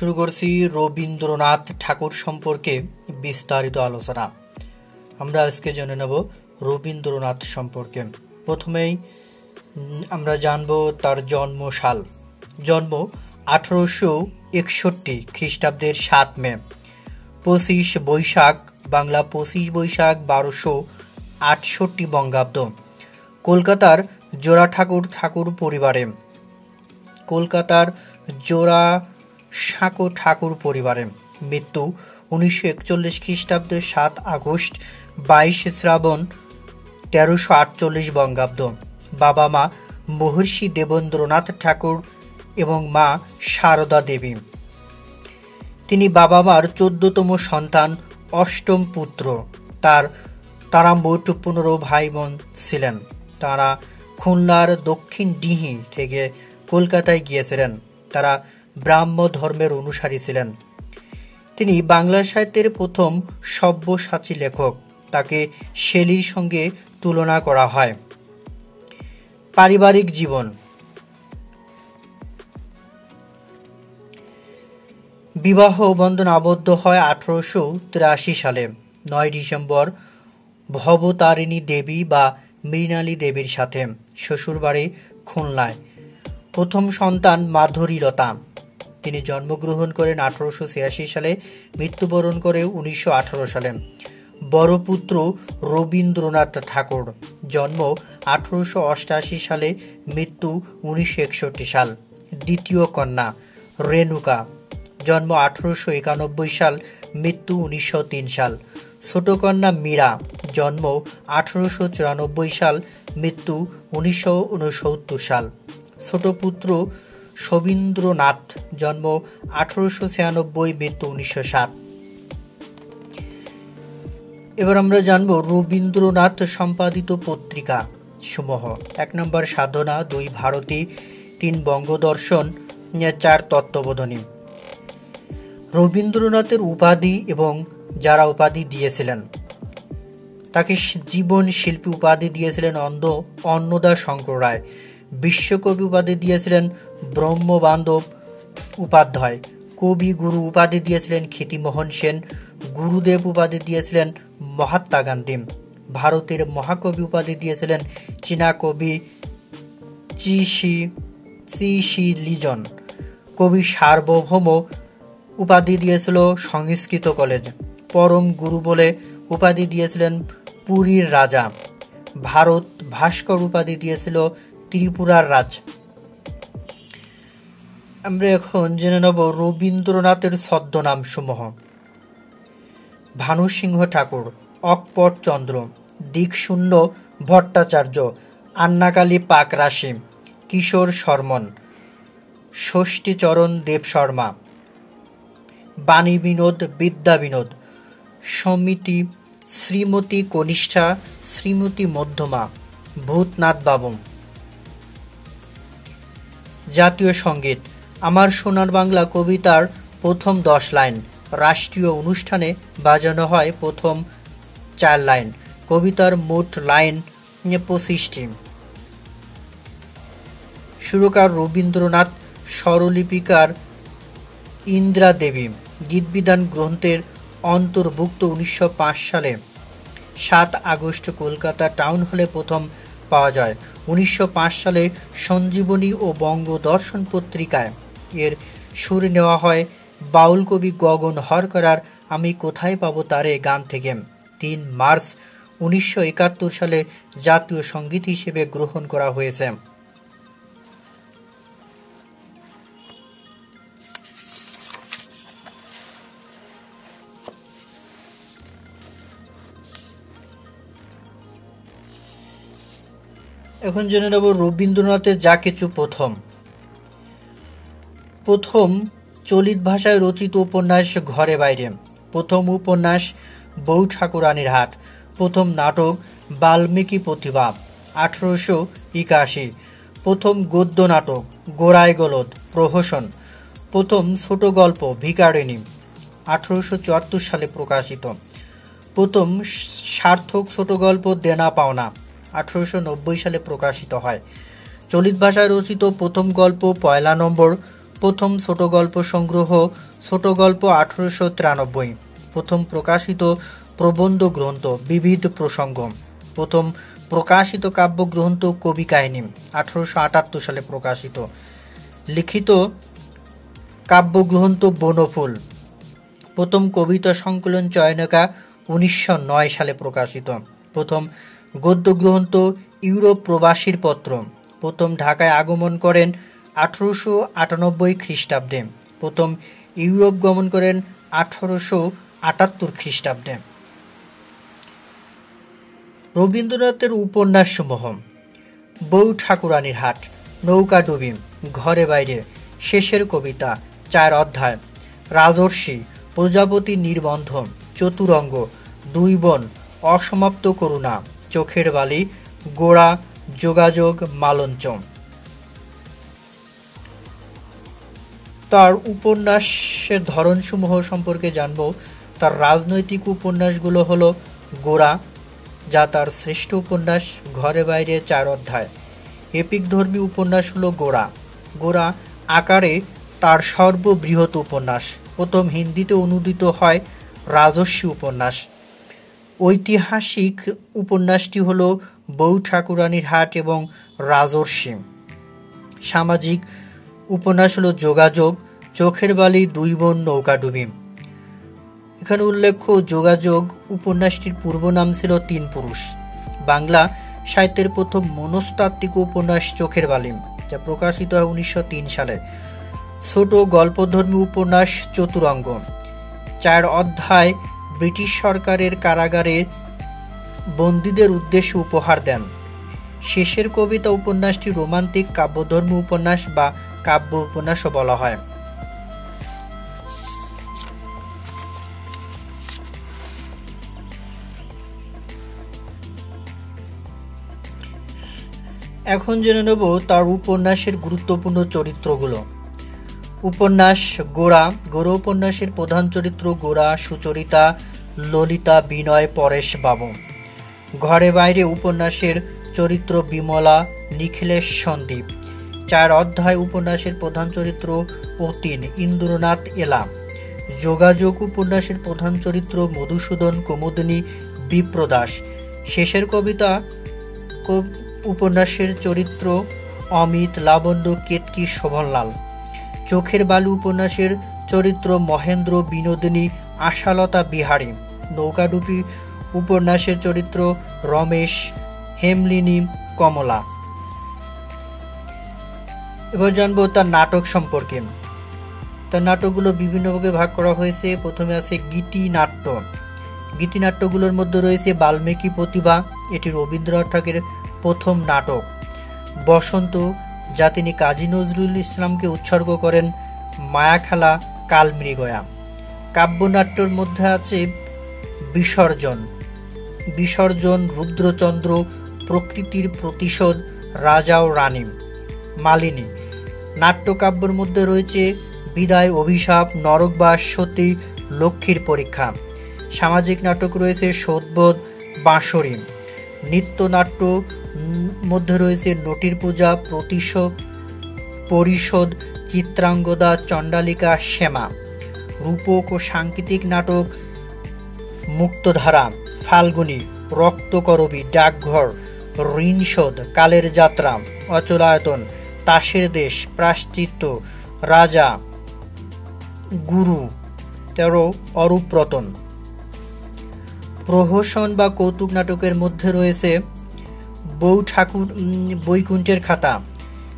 শুরু করছি রবীন্দ্রনাথ ঠাকুর সম্পর্কে বিস্তারিত আলোচনা। আমরা আজকে জেনে নেব রবীন্দ্রনাথ সম্পর্কে। প্রথমেই আমরা জানব তার জন্মসাল। জন্ম 1861 খ্রিস্টাব্দের 7 মে, 25 বৈশাখ বাংলা 25 বৈশাখ 1268 বঙ্গাব্দ, কলকাতার জোড়া ঠাকুর পরিবারে। কলকাতার জোড়া ঠাকুর পরিবারে। মৃত্যু 1941 খ্রিস্টাব্দের 7 আগস্ট 22 শ্রাবণ 1348 বঙ্গাব্দ। বাবা মা মহর্ষি দেবেন্দ্রনাথ ঠাকুর এবং মা সারদা দেবী। তিনি বাবা মার 14তম সন্তান, অষ্টম পুত্র। তারা মোট 15 ভাই বোন ছিলেন। তারা খুলনার দক্ষিণ ডিহি থেকে কলকাতায় গিয়েছিলেন। তারা ব্রাহ্ম ধর্মের অনুসারী ছিলেন। তিনি বাংলা সাহিত্যের প্রথম সব্যসাচী লেখক। তাকে শেলীর সঙ্গে তুলনা করা হয়। পারিবারিক জীবন। বিবাহ বন্ধন আবদ্ধ হয় 1883 সালে 9 ডিসেম্বর ভবতারিণী দেবী বা মৃণালী দেবীর সাথে। শ্বশুরবাড়ি খুলনায়। প্রথম সন্তান মাধুরীলতা। তিনি জন্মগ্রহণ করেন 1886 সালে, মৃত্যুবরণ করে 1918 সালে। বড় পুত্র রবীন্দ্রনাথ ঠাকুর। জন্ম 1888 সালে, মৃত্যু 1961 সাল। দ্বিতীয় কন্যা রেণুকা। জন্ম 1891 সাল, মৃত্যু 1903 সাল। ছোট কন্যা মীরা। জন্ম 1894 সাল, মৃত্যু 1969 সাল। ছোট পুত্র শবীন্দ্রনাথ। জন্ম 1896, মৃত্যু 1907। এবার আমরা জানব রবীন্দ্রনাথ সম্পাদিত পত্রিকা সমূহ। 1 নম্বর সাধনা, 2 ভারতী, 3 বঙ্গদর্শন, 4 তত্ত্ববোধিনী। রবীন্দ্রনাথের উপাধি এবং যারা উপাধি দিয়েছিলেন। তাকে জীবন শিল্পী উপাধি দিয়েছিলেন অন্নদা শঙ্কর রায়। বিশ্বকবি উপাধি দিয়েছিলেন ব্রহ্মবান্ধব উপাধ্যায়। কবি গুরু উপাধি দিয়েছিলেন ক্ষিতিমোহন সেন। গুরুদেব উপাধি দিয়েছিলেন মহাত্মা গান্ধী। ভারতের মহাকবি উপাধি দিয়েছিলেন চীনা কবি চি লিজন। কবি সার্বভৌম উপাধি দিয়েছিল সংস্কৃত কলেজ। পরম গুরু বলে উপাধি দিয়েছিলেন পুরীর রাজা। ভারত ভাস্কর উপাধি দিয়েছিল ত্রিপুরার রাজ। আমরা এখন জেনে নেব রবীন্দ্রনাথের ছদ্মনাম সমূহ। ভানুসিংহ ঠাকুর, অকপট চন্দ্র, দিকশূন্য ভট্টাচার্য, আন্নাকালী পাকরাশি, কিশোর শর্মন, ষষ্ঠীচরণ দেব শর্মা, বাণী বিনোদ, বিদ্যা বিনোদ, সমিতি, শ্রীমতী কনিষ্ঠা, শ্রীমতী মধ্যমা, ভূতনাথ বাবু। জাতীয় সঙ্গীত। আমার সোনার বাংলা কবিতার প্রথম 10 লাইন রাষ্ট্রীয় অনুষ্ঠানে বাজানো হয় প্রথম 4 লাইন। কবিতার মোট লাইন 25টি। সুরকার রবীন্দ্রনাথ, স্বরলিপিকার ইন্দিরা দেবী। গীতবিতান গ্রন্থের অন্তর্ভুক্ত 1905 সালে 7 আগস্ট কলকাতা টাউন হলে প্রথম পাওয়া যায়। 1905 সালে সঞ্জীবনী ও বঙ্গদর্শন পত্রিকায় এর সুর নেওয়া হয় বাউল কবি গগন হরকরার আমি কোথায় পাবো তারে গান থেকে। 3 মার্চ 1971 সালে জাতীয় সঙ্গীত হিসেবে গ্রহণ করা হয়েছে। এখন জেনে নেব রবীন্দ্রনাথের যা কিছু। প্রথম চলিত ভাষায় রচিত উপন্যাস ঘরে বাইরে। প্রথম উপন্যাস বউ ঠাকুরানীর হাট। প্রথম নাটক বাল্মীকি প্রতিভা 1881। প্রথম গদ্য নাটক গোড়ায় গলদ প্রহসন। প্রথম ছোট গল্প ভিখারিণী 1874 সালে প্রকাশিত। প্রথম সার্থক ছোট গল্প দেনা পাওনা 1890 সালে প্রকাশিত হয়। চলিত ভাষায় রচিত প্রথম গল্প 1 নম্বর প্রথম ছোট গল্প সংগ্রহ ছোট গল্প 1893। প্রথম প্রকাশিত প্রবন্ধ গ্রন্থ বিবিধ প্রসঙ্গ। প্রথম প্রকাশিত কাব্যগ্রন্থ কবি কাহিনী 1878 সালে প্রকাশিত। লিখিত কাব্যগ্রন্থ বনফুল। প্রথম কবিতা সংকলন চয়নিকা 1909 সালে প্রকাশিত। প্রথম গদ্য গ্রন্থ ইউরোপ প্রবাসীর পত্র। প্রথম ঢাকায় আগমন করেন 1898 খ্রিস্টাব্দে। প্রথম ইউরোপ গমন করেন 1878 খ্রিস্টাব্দে। রবীন্দ্রনাথের উপন্যাসসমূহ: বউ ঠাকুরানীর হাট, নৌকাডুবি, ঘরে বাইরে, শেষের কবিতা, 4 অধ্যায়, রাজর্ষি, প্রজাপতি নির্বন্ধ, চতুরঙ্গ, 2 বোন, অসমাপ্ত করুণা, চোখের বালি, গোড়া, যোগাযোগ, মালঞ্চ। তার উপন্যাসের ধরনসমূহ সম্পর্কে জানব। তার রাজনৈতিক উপন্যাসগুলো হলো গোড়া, যা তার শ্রেষ্ঠ উপন্যাস, ঘরে বাইরে, 4 অধ্যায়। এপিক ধর্মী উপন্যাস হলো গোড়া। গোড়া আকারে তার সর্ববৃহৎ উপন্যাস। প্রথম হিন্দিতে অনুদিত হয় রাজর্ষি উপন্যাস। ঐতিহাসিক উপন্যাসটি হলো বউ ঠাকুরানীর হাট এবং রাজর্ষি। সামাজিক উপন্যাস হলো যোগাযোগ, চোখের বালি, 2 বোন, নৌকাডুবি। এখানে উল্লেখ্য, যোগাযোগ উপন্যাসটির পূর্ব নাম ছিল 3 পুরুষ। বাংলা সাহিত্যের প্রথম মনস্তাত্ত্বিক উপন্যাস চোখের বালি, যা প্রকাশিত হয় 1903 সালে। ছোট গল্পধর্মী উপন্যাস চতুরঙ্গ, 4 অধ্যায়, ব্রিটিশ সরকারের কারাগারে বন্দীদের উদ্দেশ্যে উপহার দেন। শেষের কবিতা উপন্যাসটি রোমান্টিক কাব্যধর্মী উপন্যাস বা কাব্য উপন্যাসও বলা হয়। এখন জেনে নেব তার উপন্যাসের গুরুত্বপূর্ণ চরিত্রগুলো। উপন্যাস গোড়া। গোড়া উপন্যাসের প্রধান চরিত্র গোড়া, সুচরিতা, ললিতা, বিনয়, পরেশ বাবু। ঘরে বাইরে উপন্যাসের চরিত্র বিমলা, নিখিলেশ, সন্দীপ। 4 অধ্যায় উপন্যাসের প্রধান চরিত্র অতীন, ইন্দ্রনাথ, এলা। যোগাযোগ উপন্যাসের প্রধান চরিত্র মধুসূদন, কুমুদিনী, বিপ্রদাস। শেষের কবিতা উপন্যাসের চরিত্র অমিত, লাবণ্য, কেতকী, শোভনলাল। চোখের বালি উপন্যাসের চরিত্র মহেন্দ্র, বিনোদিনী, আশালতা, বিহারী। নৌকাডুবি উপন্যাসের চরিত্র রমেশ, হেমলিনী, কমলা। এবার জানবো তার নাটক সম্পর্কে। তার নাটকগুলো বিভিন্ন ভাগে ভাগ করা হয়েছে। প্রথমে আছে গীতিনাট্য। গীতিনাট্যগুলোর মধ্যে রয়েছে বাল্মীকি প্রতিভা, এটি রবীন্দ্রনাথ ঠাকুরের প্রথম নাটক। বসন্ত, যা তিনি কাজী নজরুল ইসলামকে উৎসর্গ করেন। মায়াখেলা, কালমৃগয়া। কাব্যনাট্যের মধ্যে আছে বিসর্জন, বিসর্জন, রুদ্রচন্দ্র, প্রকৃতির প্রতিশোধ, রাজা ও রানী, মালিনী। নাট্যকাব্যের মধ্যে রয়েছে বিদায়, অভিশাপ, নরকবাস, সতী, লক্ষ্মীর পরীক্ষা। সামাজিক নাটক রয়েছে শোধবোধ, বাঁশরী। নৃত্যনাট্য মধ্যে রয়েছে নটির পূজা, পরিশোধ, চিত্রাঙ্গদা, চণ্ডালিকা, শ্যামা। রূপক ও সাংকেতিক নাটক মুক্তধারা, ফাল্গুনী, রক্তকরবী, ডাকঘর, ঋণশোধ, কালের যাত্রা, অচলায়তন, তাসের দেশ, প্রায়শ্চিত্ত, রাজা, গুরু, 13 অরূপরতন। প্রহসন বা কৌতুক নাটকের মধ্যে রয়েছে বউ ঠাকুর, বৈকুণ্ঠের খাতা,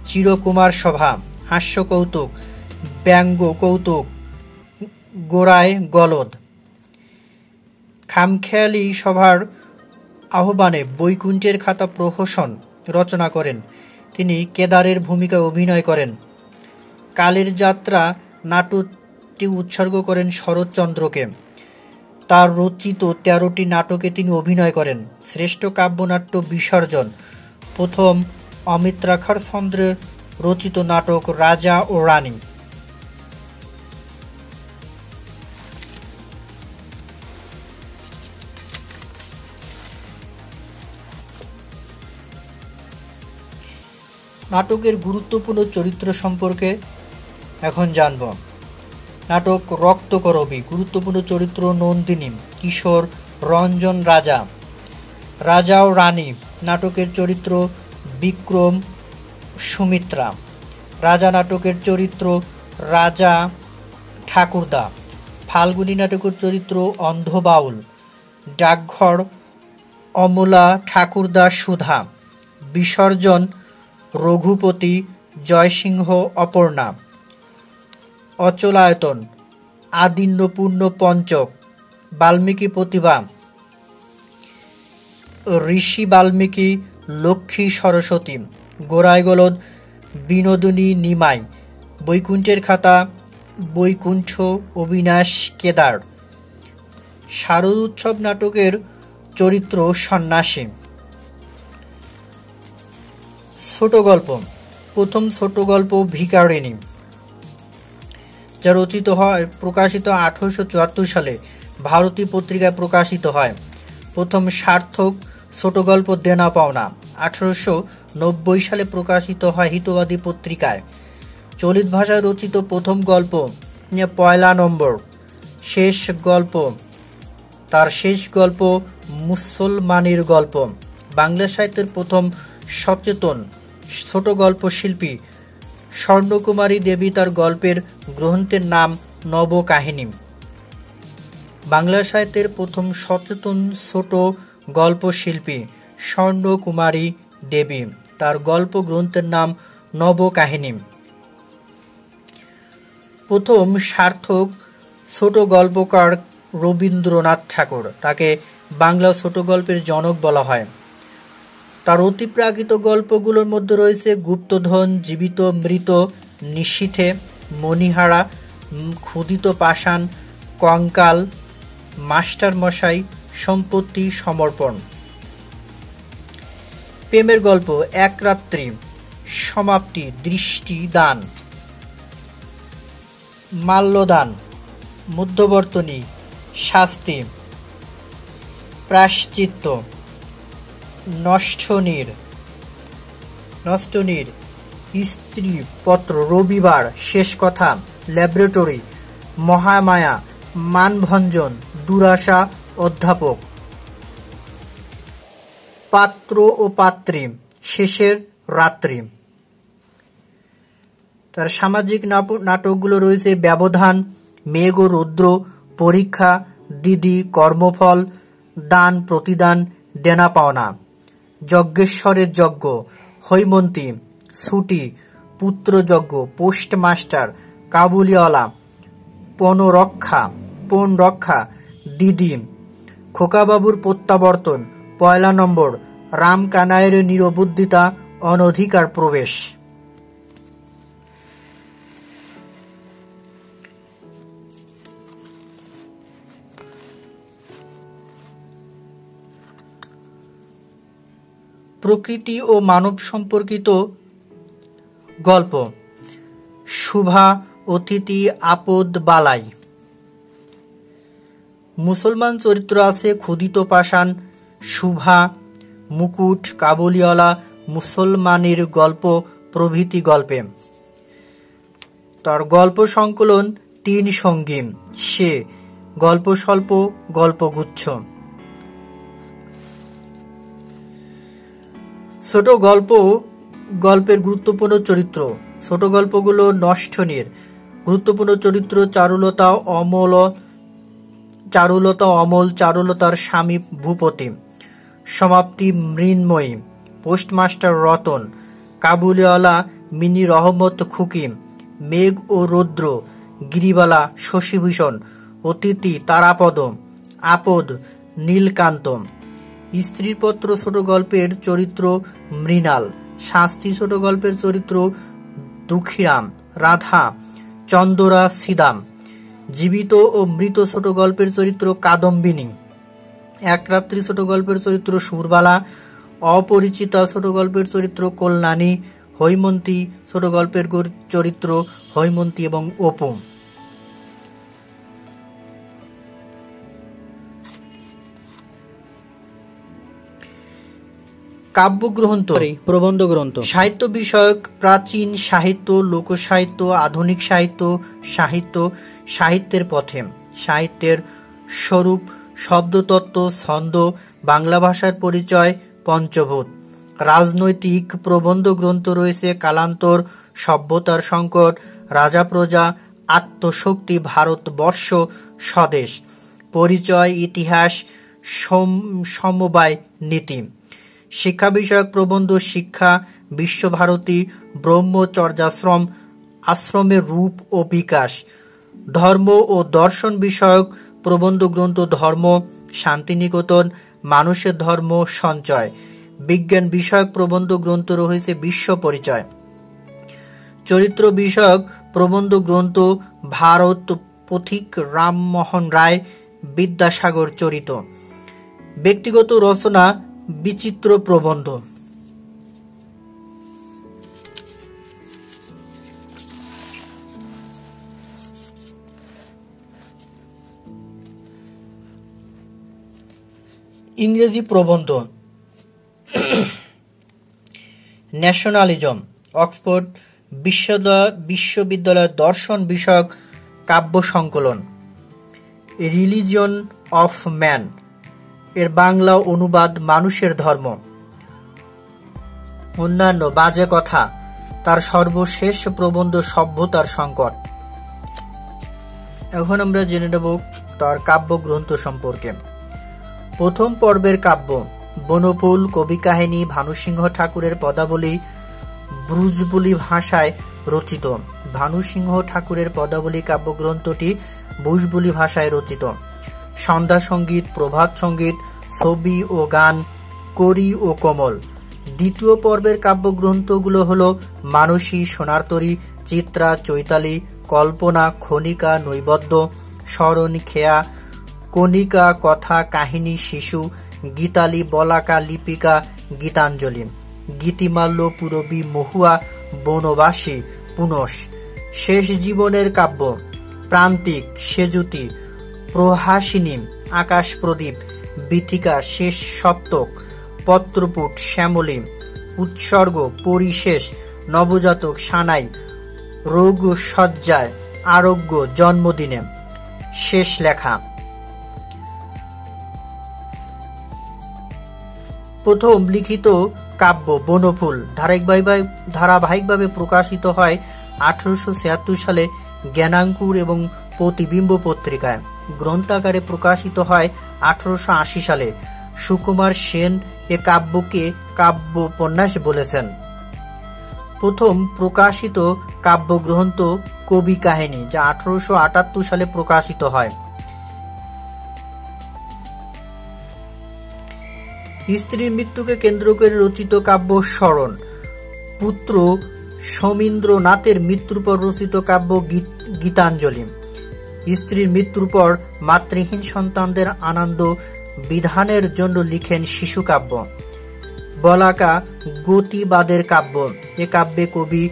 চিরকুমার সভা, হাস্য কৌতুক, ব্যঙ্গ কৌতুক, গোড়ায় গলদ। খামখেয়ালি সভার আহ্বানে বৈকুণ্ঠের খাতা প্রহসন রচনা করেন। তিনি কেদারের ভূমিকায় অভিনয় করেন। কালের যাত্রা নাটকটি উৎসর্গ করেন শরৎচন্দ্রকে। তার রচিত 13টি নাটকে তিনি অভিনয় করেন। শ্রেষ্ঠ কাব্যনাট্য বিসর্জন, প্রথম অমিত্রাক্ষর চন্দ্রের রচিত নাটক রাজা ও রানী। নাটকের গুরুত্বপূর্ণ চরিত্র সম্পর্কে এখন জানব নাটক রক্তকরবী, গুরুত্বপূর্ণ চরিত্র নন্দিনী, কিশোর রঞ্জন রাজা, রাজা ও রানী, নাটকের চরিত্র বিক্রম সুমিত্রা, রাজা নাটকের চরিত্র রাজা ঠাকুরদা, ফাল্গুনী নাটকের চরিত্র অন্ধ বাউল, ডাকঘর অমলা ঠাকুরদা সুধা, বিসর্জন রঘুপতি জয়সিংহ অপর্ণা, অচলায়তন আদিন্যপূর্ণ পঞ্চক, বাল্মীকি প্রতিভা ঋষি বাল্মীকি লক্ষ্মী সরস্বতী, গোড়াইগলদ বিনোদিনী নিমাই, বৈকুণ্ঠের খাতা বৈকুণ্ঠ অবিনাশ কেদার, শারদ উৎসব নাটকের চরিত্র সন্ন্যাসী। ছোট গল্প, প্রথম ছোট গল্প ভিখারিণী, যা রচিত হয় প্রকাশিত 1874 সালে ভারতী পত্রিকায় প্রকাশিত হয়। প্রথম সার্থক ছোট গল্প দেনা পাওনা 1890 সালে প্রকাশিত হয় হিতবাদী পত্রিকায়। চলিত ভাষায় রচিত প্রথম গল্প পয়লা নম্বর, শেষ গল্প তার শেষ গল্প মুসলমানের গল্প। বাংলা সাহিত্যের প্রথম সচেতন ছোট গল্প শিল্পী স্বর্ণকুমারী দেবী, তার গল্পের গ্রন্থের নাম নবকাহিনী। বাংলা সাহিত্যের প্রথম সচেতন ছোট গল্প শিল্পী স্বর্ণকুমারী দেবী, তার গল্প গ্রন্থের নাম নবকাহিনী। প্রথম সার্থক ছোট গল্পকার রবীন্দ্রনাথ ঠাকুর, তাকে বাংলা ছোট গল্পের জনক বলা হয়। তার অতিপ্রাকৃত গল্পগুলোর মধ্যে রয়েছে গুপ্তধন, জীবিত মৃত, নিশীথে, মণিহারা, ক্ষুদিত পাষাণ, কঙ্কাল, মাস্টার মশাই, সম্পত্তি সমর্পণ। প্রেমের গল্প এক রাত্রি, সমাপ্তি, দৃষ্টি দান, মাল্যদান, মধ্যবর্তনী, শাস্তি, প্রায়শ্চিত্ত, নষ্টনীর, স্ত্রী পত্র, রবিবার, শেষ কথা, ল্যাবরেটরি, মহামায়া, মানভঞ্জন, দুরাশা, অধ্যাপক, পাত্র ও পাত্রী, শেষের রাত্রি। তার সামাজিক নাটকগুলো রয়েছে ব্যবধান, মেঘ ও রৌদ্র, পরীক্ষা, দিদি, কর্মফল, দান প্রতিদান, দেনা পাওনা, যজ্ঞেশ্বরের যজ্ঞ, হৈমন্তী, ছুটি, পুত্রযজ্ঞ, পোস্টমাস্টার, কাবুলিওয়ালা, পণ রক্ষা, দিদি, খোকাবাবুর প্রত্যাবর্তন, পয়লা নম্বর, রামকানাইয়ের নিরবুদ্ধিতা, অনধিকার প্রবেশ। প্রকৃতি ও মানব সম্পর্কিত গল্প শুভা অতিথি আপদ বালাই। মুসলমান চরিত্র আছে ক্ষুদিত পাষাণ, শুভা, মুকুট, কাবুলিওয়ালা, মুসলমানের গল্প প্রভৃতি গল্পে। তার গল্প সংকলন 3 সঙ্গী, সে, গল্পস্বল্প, গল্পগুচ্ছ। ছোট গল্পের গুরুত্বপূর্ণ চরিত্র, ছোট গল্পগুলো নষ্টনীর। গুরুত্বপূর্ণ চরিত্র চারুলতা অমল, চারুলতার স্বামী ভূপতি, সমাপ্তি মৃন্ময়ী, পোস্টমাস্টার রতন, কাবুলিওয়ালা মিনির রহমত খুকি, মেঘ ও রৌদ্র, গিরিবালা শশীভূষণ, অতিথি তারাপদ, আপদ নীলকান্ত। স্ত্রীপত্র ছোট গল্পের চরিত্র মৃণাল, শাস্তি ছোট গল্পের চরিত্র দুঃখীরাম, রাধা চন্দরা সিদাম, জীবিত ও মৃত ছোট গল্পের চরিত্র কাদম্বিনী, এক রাত্রি ছোট গল্পের চরিত্র সুরবালা, অপরিচিতা ছোট গল্পের চরিত্র কল্যাণী, হৈমন্তী ছোট গল্পের চরিত্র হৈমন্তী এবং অপু। কাব্যগ্রন্থ, প্রবন্ধ গ্রন্থ। সাহিত্য বিষয়ক প্রাচীন সাহিত্য, লোকসাহিত্য, আধুনিক সাহিত্য, সাহিত্য, সাহিত্যের পথে, সাহিত্যের স্বরূপ, শব্দতত্ত্ব, ছন্দ, বাংলা ভাষার পরিচয়, পঞ্চভূত। রাজনৈতিক প্রবন্ধ গ্রন্থ রয়েছে কালান্তর, সভ্যতার সংকট, রাজা প্রজা, আত্মশক্তি, ভারতবর্ষ, স্বদেশ, পরিচয়, ইতিহাস, সমবায় নীতি। শিক্ষা বিষয়ক প্রবন্ধ, শিক্ষা, বিশ্বভারতী, ব্রহ্মচর্যাশ্রম, আশ্রমের রূপ ও বিকাশ। ধর্ম ও দর্শন বিষয়ক প্রবন্ধ গ্রন্থ, ধর্ম, শান্তিনিকেতন, মানুষের ধর্ম, সঞ্চয়। বিজ্ঞান বিষয়ক প্রবন্ধ গ্রন্থ রয়েছে বিশ্ব পরিচয়। চরিত্র বিষয়ক প্রবন্ধ গ্রন্থ, ভারত পথিক, রামমোহন রায়, বিদ্যাসাগর চরিত। ব্যক্তিগত রচনা, বিচিত্র প্রবন্ধ। ইংরেজি প্রবন্ধ, ন্যাশনালিজম, অক্সফোর্ড বিশ্ববিদ্যালয়ের দর্শন বিষয়ক কাব্য সংকলন। রিলিজিয়ন অফ ম্যান এর বাংলা অনুবাদ, মানুষের ধর্ম। অন্যান্য বাজে কথা তার সর্বশেষ প্রবন্ধ, সভ্যতার সংকট। এখন আমরা জেনে নেব তার কাব্যগ্রন্থ সম্পর্কে। প্রথম পর্বের কাব্য বনফুল, কবি কাহিনী, ভানুসিংহ ঠাকুরের পদাবলী, ব্রজবুলি ভাষায় রচিত। ভানুসিংহ ঠাকুরের পদাবলী কাব্যগ্রন্থটি ব্রজবুলি ভাষায় রচিত। সন্ধ্যা সঙ্গীত, প্রভাত সঙ্গীত, ছবি ও গান, করি ও কমল। দ্বিতীয় পর্বের কাব্যগ্রন্থগুলো হল মানসী, সোনারতরী, চিত্রা, চৈতালি, কল্পনা, খনিকা, নৈবদ্য, স্মরণ, খেয়া, কণিকা, কথা, কাহিনী, শিশু, গীতালি, বলাকা, লিপিকা, গীতাঞ্জলি, গীতিমাল্য, পুরবী, মহুয়া, বনবাসী, পুনস। শেষ জীবনের কাব্য প্রান্তিক, সেজুতি, প্রহাসিনী, আকাশ প্রদীপ, বীথিকা, শেষ সপ্তক, পত্রপুট, শ্যামলী, উৎসর্গ, পরিশেষ, নবজাতক, সানাই, রোগ শয্যায়, আরোগ্য, জন্মদিনে, শেষ লেখা। প্রথম লিখিত কাব্য বনফুল ধারাবাহিকভাবে প্রকাশিত হয় 1876 সালে জ্ঞানাঙ্কুর এবং প্রতিবিম্ব পত্রিকায়। গ্রন্থাকারে প্রকাশিত হয় 1880 সালে। সুকুমার সেন এ কাব্যকে কাব্যোপন্যাস বলেছেন। প্রথম প্রকাশিত কাব্যগ্রন্থ কবি কাহিনী, যা 1878 সালে প্রকাশিত হয়। স্ত্রীর মৃত্যুকে কেন্দ্র করে রচিত কাব্য স্মরণ। পুত্র সমীন্দ্রনাথের মৃত্যুর পর রচিত কাব্য গীতাঞ্জলি। স্ত্রীর মৃত্যুর পর মাতৃহীন সন্তানদের আনন্দ বিধানের জন্য লিখেন শিশু কাব্য। বলাকা গতিবাদের কাব্য। এ কাব্যে কবি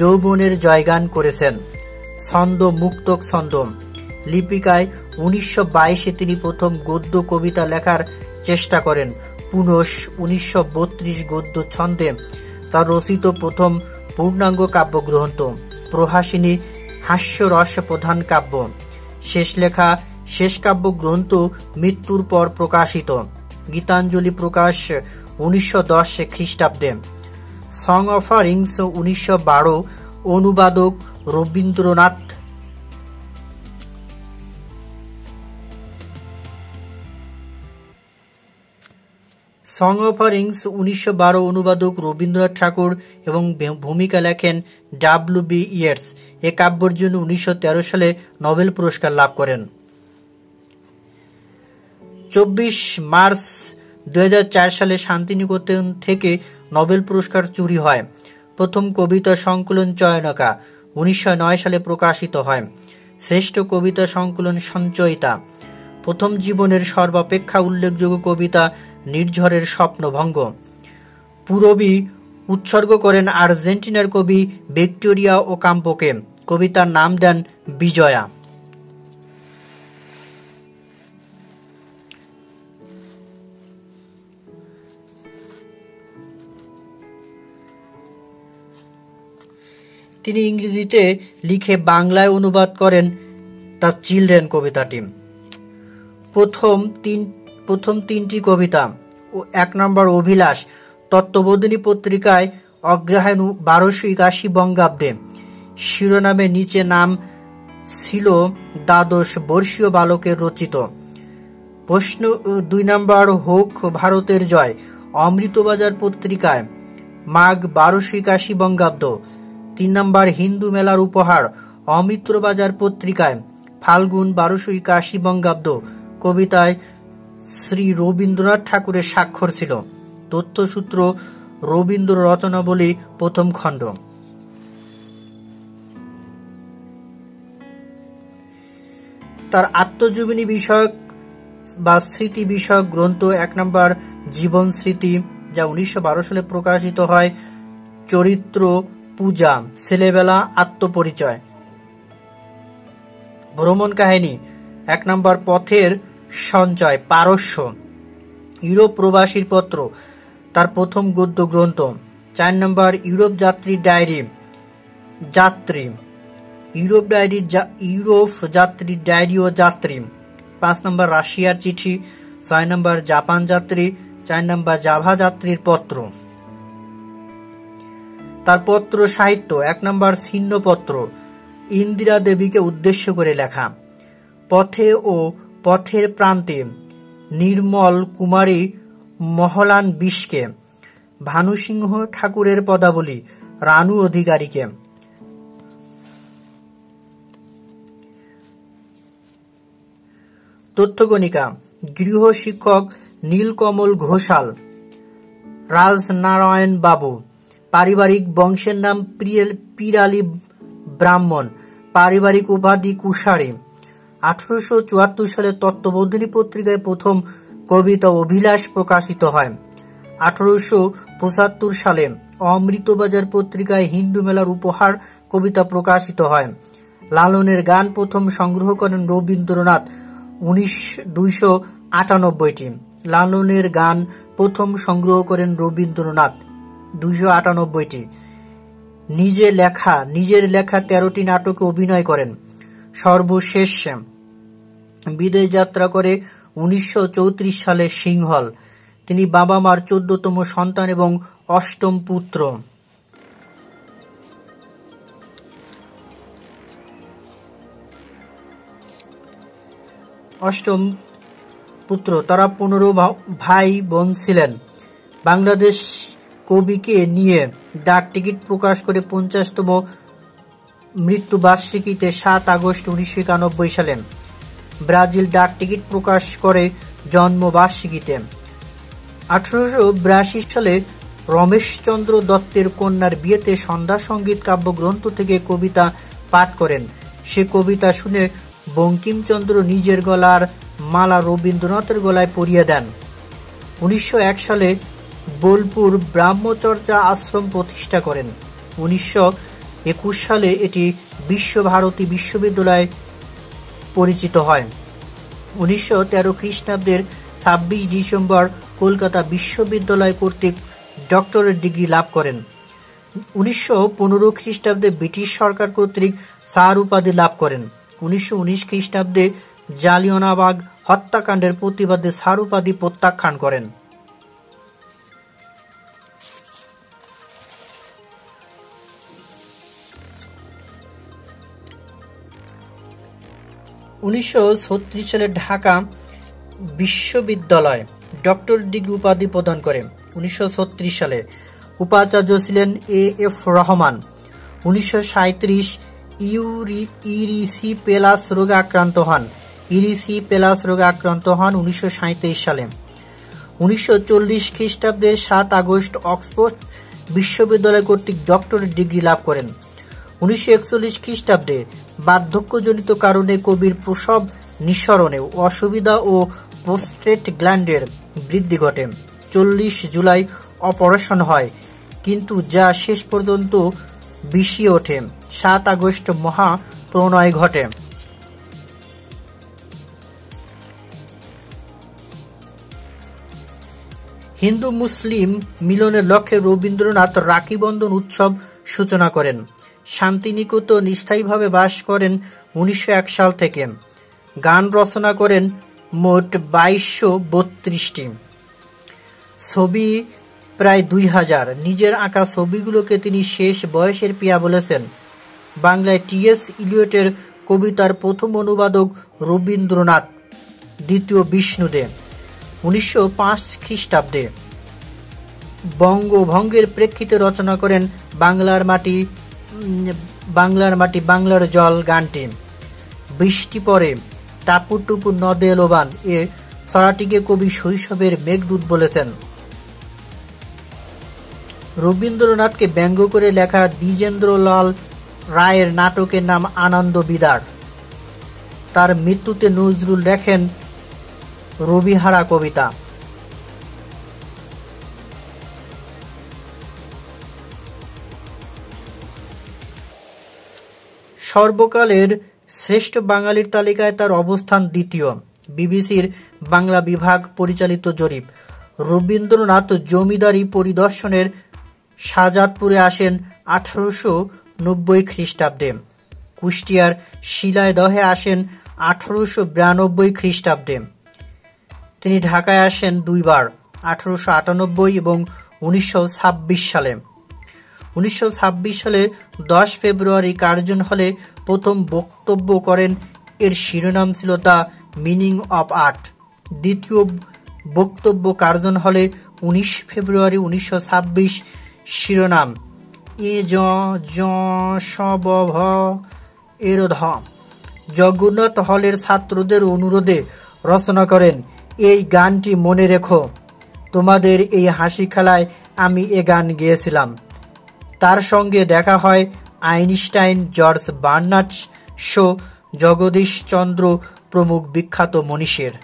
যৌবনের জয়গান করেছেন। ছন্দ মুক্তক ছন্দ। লিপিকায় 1922-এ তিনি প্রথম গদ্য কবিতা লেখার চেষ্টা করেন। পুনস 1932 গদ্য ছন্দে তার রচিত প্রথম পূর্ণাঙ্গ কাব্যগ্রন্থ। প্রহাসিনী হাস্যরস প্রধান কাব্য। শেষ লেখা শেষ কাব্যগ্রন্থ মৃত্যুর পর প্রকাশিত। গীতাঞ্জলি প্রকাশ 1910 খ্রিস্টাব্দে। Song offerings 1912। অনুবাদক রবীন্দ্রনাথ। সং অফারিংস 1912 অনুবাদক রবীন্দ্রনাথ ঠাকুর এবং ভূমিকা লেখেন W.B. ইয়েটস। এ কাব্যের জন্য 1913 সালে নোবেল পুরস্কার লাভ করেন। 24 মার্চ 2004 সালে শান্তিনিকেতন থেকে নোবেল পুরস্কার চুরি হয়। প্রথম কবিতা সংকলন চয়নিকা 1909 সালে প্রকাশিত হয়। শ্রেষ্ঠ কবিতা সংকলন সঞ্চয়িতা। প্রথম জীবনের সর্বাপেক্ষা উল্লেখযোগ্য কবিতা নির্ঝরের স্বপ্নভঙ্গ। পুরবী উৎসর্গ করেন আর্জেন্টিনার কবি ভিক্টোরিয়া ওকাম্পোকে। কবিতার নাম দেন বিজয়া। তিনি ইংরেজিতে লিখে বাংলায় অনুবাদ করেন দ্য চিলড্রেন কবিতাটি। প্রথম তিনটি কবিতা ও 1 নম্বর অভিলাষ তত্ত্ববোধিনী পত্রিকায় অগ্রহায়ণ 1281 বঙ্গাব্দে শিরোনামে নিচে নাম ছিল দ্বাদশ বর্ষীয় বালকের রচিত। প্রশ্ন 2 নম্বর হোক ভারতের জয় অমৃতবাজার পত্রিকায় মাঘ 1281 বঙ্গাব্দ। 3 নম্বর হিন্দু মেলার উপহার অমৃতবাজার পত্রিকায় ফাল্গুন 1281 বঙ্গাব্দ। কবিতায় শ্রী রবীন্দ্রনাথ ঠাকুরের স্বাক্ষর ছিল। তথ্যসূত্র রবীন্দ্র রচনাবলী প্রথম খণ্ড। তার আত্মজীবনী বিষয়ক বা স্মৃতি বিষয়ক গ্রন্থ 1 নম্বর জীবন স্মৃতি, যা 1912 সালে প্রকাশিত হয়। চরিত্র পূজা, ছেলেবেলা, আত্মপরিচয়। ভ্রমণ কাহিনী 1 নম্বর পথের সঞ্চয়, পারস্য। ইউরোপ প্রবাসীর পত্র তার প্রথম গদ্য গ্রন্থ। 4 নম্বর ইউরোপ যাত্রীর ডায়েরি, যাত্রী। ইউরোপ যাত্রীর ডায়েরি ও যাত্রী। 5 নম্বর রাশিয়ার চিঠি। 6 নম্বর জাপান যাত্রী। 4 নম্বর জাভা যাত্রীর পত্র। তার পত্র সাহিত্য 1 নম্বর ছিন্নপত্র, ইন্দিরা দেবীকে উদ্দেশ্য করে লেখা। পথে ও পথের প্রান্তে, নির্মল কুমারী মহলান বিষকে। ভানুসিংহ ঠাকুরের পদাবলী, রানু অধিকারীকে। তথ্যগণিকা গৃহ শিক্ষক নীলকমল ঘোষাল, রাজনারায়ণ বাবু। পারিবারিক বংশের নাম পিরালি ব্রাহ্মণ, পারিবারিক উপাধি কুশারী। 1874 সালে তত্ত্ববোধিনী পত্রিকায় প্রথম কবিতা অভিলাষ প্রকাশিত হয়। 1875 সালে অমৃতবাজার পত্রিকায় হিন্দু মেলার উপহার কবিতা প্রকাশিত হয়। লালনের গান প্রথম সংগ্রহ করেন রবীন্দ্রনাথ 298টি। লালনের গান প্রথম সংগ্রহ করেন রবীন্দ্রনাথ 298টি। নিজের লেখা 13টি নাটকে অভিনয় করেন। সর্বশেষ বিদেশ যাত্রা করে 1934 সালে সিংহল। তিনি বাবা মার 14তম সন্তান এবং 8ম পুত্র। তারা 15 ভাই বোন ছিলেন। বাংলাদেশ কবিকে নিয়ে ডাক টিকিট প্রকাশ করে 50তম মৃত্যুবার্ষিকীতে 7 আগস্ট 1991 সালে। ব্রাজিল ডাক টিকিট প্রকাশ করে জন্মবার্ষিকীতে। 1882 সালে রমেশচন্দ্র দত্তের কন্যার বিয়েতে সন্ধ্যা সঙ্গীত কাব্যগ্রন্থ থেকে কবিতা পাঠ করেন। সে কবিতা শুনে বঙ্কিমচন্দ্র নিজের গলার মালা রবীন্দ্রনাথের গলায় পরিয়ে দেন। 1901 সালে বোলপুর ব্রহ্মচর্যা আশ্রম প্রতিষ্ঠা করেন। 1921 সালে এটি বিশ্বভারতী বিশ্ববিদ্যালয় পরিচিত হয়। 1913 খ্রিস্টাব্দের 26 ডিসেম্বর কলকাতা বিশ্ববিদ্যালয় কর্তৃক ডক্টরেট ডিগ্রি লাভ করেন। 1915 খ্রিস্টাব্দে ব্রিটিশ সরকার কর্তৃক স্যার উপাধি লাভ করেন। 1919 খ্রিস্টাব্দে জালিয়ানওয়ালাবাগ হত্যাকাণ্ডের প্রতিবাদে স্যার উপাধি প্রত্যাখ্যান করেন। 1936 সালে ঢাকা বিশ্ববিদ্যালয় ডক্টরেট ডিগ্রি উপাধি প্রদান করে। 1936 সালে উপাচার্য ছিলেন A.F. রহমান। 1937 ইরিসিপেলাস রোগে আক্রান্ত হন। 1937 সালে। 1940 খ্রিস্টাব্দে 7 আগস্ট অক্সফোর্ড বিশ্ববিদ্যালয় কর্তৃক ডক্টরেট ডিগ্রি লাভ করেন। 1941 খ্রিস্টাব্দে বার্ধক্যজনিত কারণে কবির প্রসব নিঃসরণে অসুবিধা ও প্রোস্টেট গ্ল্যান্ডের বৃদ্ধি ঘটে। 40 জুলাই অপারেশন হয়, কিন্তু যা শেষ পর্যন্ত বিষিয়ে ওঠে। 7 আগস্ট মহা প্রণয় ঘটে। হিন্দু মুসলিম মিলনের লক্ষ্যে রবীন্দ্রনাথ রাখি বন্ধন উৎসব সূচনা করেন। শান্তিনিকেতন স্থায়ীভাবে বাস করেন 1901 সাল থেকে। গান রচনা করেন মোট 2232টি, ছবি প্রায় 2000। নিজের আঁকা ছবিগুলোকে তিনি শেষ বয়সের পিয়া বলেছেন। বাংলায় টি.এস. ইলিয়টের কবিতার প্রথম অনুবাদক রবীন্দ্রনাথ, দ্বিতীয় বিষ্ণুদে 1905 খ্রিস্টাব্দে। বঙ্গভঙ্গের প্রেক্ষিতে রচনা করেন বাংলার মাটি বাংলার জল গানটি। বৃষ্টি পরে টাপু টুপু নদে লোবান এ ছড়াটিকে কবি শৈশবের মেঘদূত বলেছেন। রবীন্দ্রনাথকে ব্যঙ্গ করে লেখা দ্বিজেন্দ্রলাল রায়ের নাটকের নাম আনন্দ বিদার। তার মৃত্যুতে নজরুল লেখেন রবিহারা কবিতা। সর্বকালের শ্রেষ্ঠ বাঙালির তালিকায় তার অবস্থান দ্বিতীয়। বিবিসির বাংলা বিভাগ পরিচালিত জরিপ। রবীন্দ্রনাথ জমিদারি পরিদর্শনের শাহজাদপুরে আসেন 1890 খ্রিস্টাব্দে। কুষ্টিয়ার শিলাইদহে আসেন 1892 খ্রিস্টাব্দে। তিনি ঢাকায় আসেন দুইবার, 1898 এবং 1926 সালে। 1926 সালে 10 ফেব্রুয়ারি কার্জন হলে প্রথম বক্তব্য করেন। এর শিরোনাম ছিল দ্য মিনিং অব আর্ট। দ্বিতীয় বক্তব্য কার্জন হলে 19 ফেব্রুয়ারি 1926, শিরোনাম এ এর ধ। জগন্নাথ হলের ছাত্রদের অনুরোধে রচনা করেন এই গানটি। মনে রেখো, তোমাদের এই হাসি খেলায় আমি এ গান গেয়েছিলাম। তার সঙ্গে দেখা হয় Einstein, George Bernard Shaw, Jagadish Chandra প্রমুখ বিখ্যাত মনীষীর।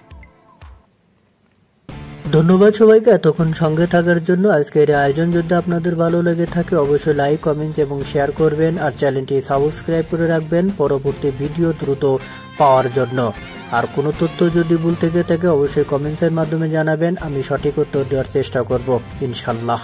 ধন্যবাদ সবাইকে এতক্ষণ সঙ্গে থাকার জন্য। আজকের আয়োজন যদি আপনাদের ভালো লেগে থাকে অবশ্যই লাইক, কমেন্ট এবং শেয়ার করবেন, আর চ্যানেলটি সাবস্ক্রাইব করে রাখবেন পরবর্তী ভিডিও দ্রুত পাওয়ার জন্য। আর কোনো তথ্য যদি ভুল থেকে থাকে অবশ্যই কমেন্টসের মাধ্যমে জানাবেন, আমি সঠিক উত্তর দেওয়ার চেষ্টা করব ইনশাল্লাহ।